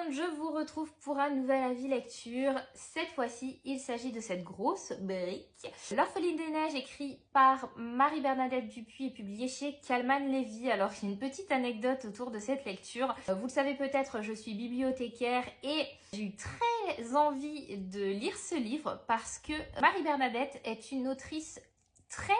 monde, je vous retrouve pour un nouvel avis lecture. Cette fois-ci, il s'agit de cette grosse brique. L'Orpheline des Neiges, écrit par Marie-Bernadette Dupuis et publié chez Calman Lévy. Alors, il y a une petite anecdote autour de cette lecture. Vous le savez peut-être, je suis bibliothécaire et j'ai eu très envie de lire ce livre parce que Marie-Bernadette est une autrice très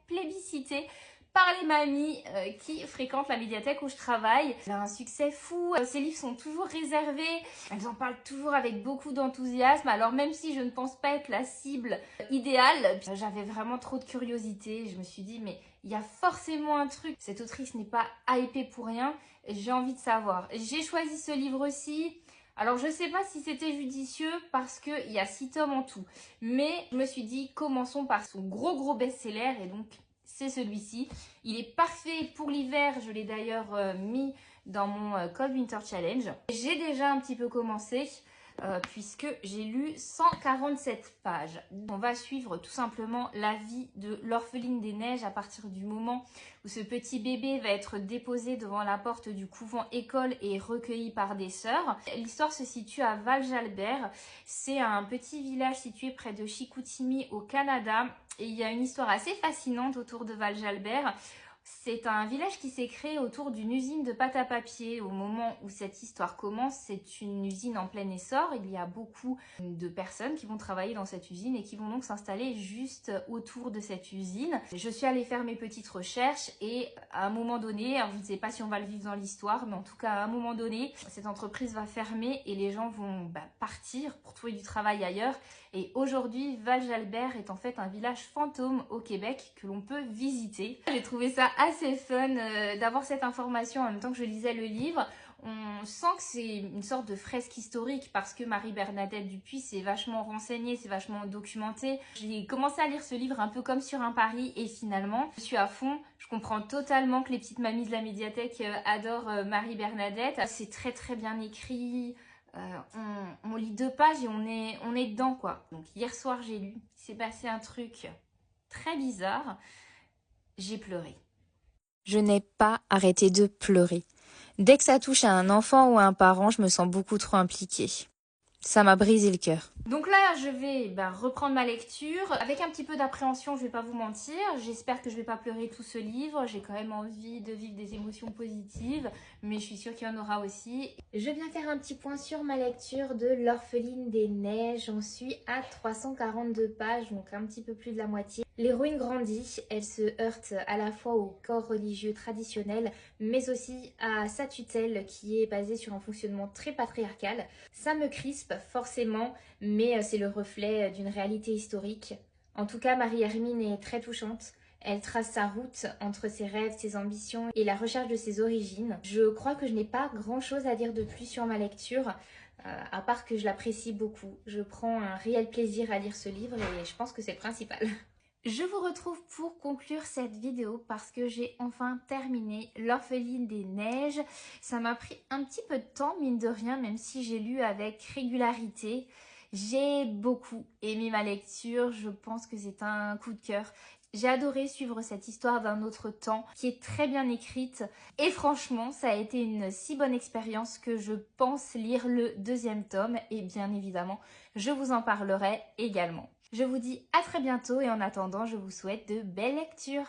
plébiscitée par les mamies qui fréquentent la médiathèque où je travaille. Elle a un succès fou, ses livres sont toujours réservés, elles en parlent toujours avec beaucoup d'enthousiasme, alors même si je ne pense pas être la cible idéale, j'avais vraiment trop de curiosité, je me suis dit mais il y a forcément un truc, cette autrice n'est pas hypée pour rien, j'ai envie de savoir. J'ai choisi ce livre-ci. Alors je sais pas si c'était judicieux parce qu'il y a 6 tomes en tout, mais je me suis dit commençons par son gros best-seller et donc c'est celui-ci. Il est parfait pour l'hiver, je l'ai d'ailleurs mis dans mon Cold Winter Challenge. J'ai déjà un petit peu commencé puisque j'ai lu 147 pages. On va suivre tout simplement la vie de l'Orpheline des Neiges à partir du moment où ce petit bébé va être déposé devant la porte du couvent école et recueilli par des sœurs. L'histoire se situe à Val-Jalbert. C'est un petit village situé près de Chicoutimi au Canada. Et il y a une histoire assez fascinante autour de Val-Jalbert. C'est un village qui s'est créé autour d'une usine de pâte à papier. Au moment où cette histoire commence, c'est une usine en plein essor. Il y a beaucoup de personnes qui vont travailler dans cette usine et qui vont donc s'installer juste autour de cette usine. Je suis allée faire mes petites recherches et à un moment donné, alors je ne sais pas si on va le vivre dans l'histoire, mais en tout cas à un moment donné, cette entreprise va fermer et les gens vont partir pour trouver du travail ailleurs. Et aujourd'hui, Val-Jalbert est en fait un village fantôme au Québec que l'on peut visiter. J'ai trouvé ça assez fun d'avoir cette information en même temps que je lisais le livre. On sent que c'est une sorte de fresque historique parce que Marie-Bernadette Dupuis s'est vachement renseignée, c'est vachement documenté. J'ai commencé à lire ce livre un peu comme sur un pari et finalement, je suis à fond. Je comprends totalement que les petites mamies de la médiathèque adorent Marie-Bernadette. C'est très bien écrit. On lit 2 pages et on est dedans quoi. Donc hier soir j'ai lu, il s'est passé un truc très bizarre, j'ai pleuré. Je n'ai pas arrêté de pleurer. Dès que ça touche à un enfant ou à un parent, je me sens beaucoup trop impliquée. Ça m'a brisé le cœur. Donc là, je vais reprendre ma lecture. Avec un petit peu d'appréhension, je vais pas vous mentir. J'espère que je vais pas pleurer tout ce livre. J'ai quand même envie de vivre des émotions positives, mais je suis sûre qu'il y en aura aussi. Je viens faire un petit point sur ma lecture de l'Orpheline des Neiges. J'en suis à 342 pages, donc un petit peu plus de la moitié. L'héroïne grandit, elle se heurte à la fois au corps religieux traditionnel, mais aussi à sa tutelle qui est basée sur un fonctionnement très patriarcal. Ça me crispe forcément, mais c'est le reflet d'une réalité historique. En tout cas, Marie-Hermine est très touchante. Elle trace sa route entre ses rêves, ses ambitions et la recherche de ses origines. Je crois que je n'ai pas grand-chose à dire de plus sur ma lecture, à part que je l'apprécie beaucoup. Je prends un réel plaisir à lire ce livre et je pense que c'est le principal. Je vous retrouve pour conclure cette vidéo parce que j'ai enfin terminé l'Orpheline des Neiges. Ça m'a pris un petit peu de temps, mine de rien, même si j'ai lu avec régularité. J'ai beaucoup aimé ma lecture, je pense que c'est un coup de cœur. J'ai adoré suivre cette histoire d'un autre temps qui est très bien écrite et franchement ça a été une si bonne expérience que je pense lire le 2e tome et bien évidemment je vous en parlerai également. Je vous dis à très bientôt et en attendant je vous souhaite de belles lectures.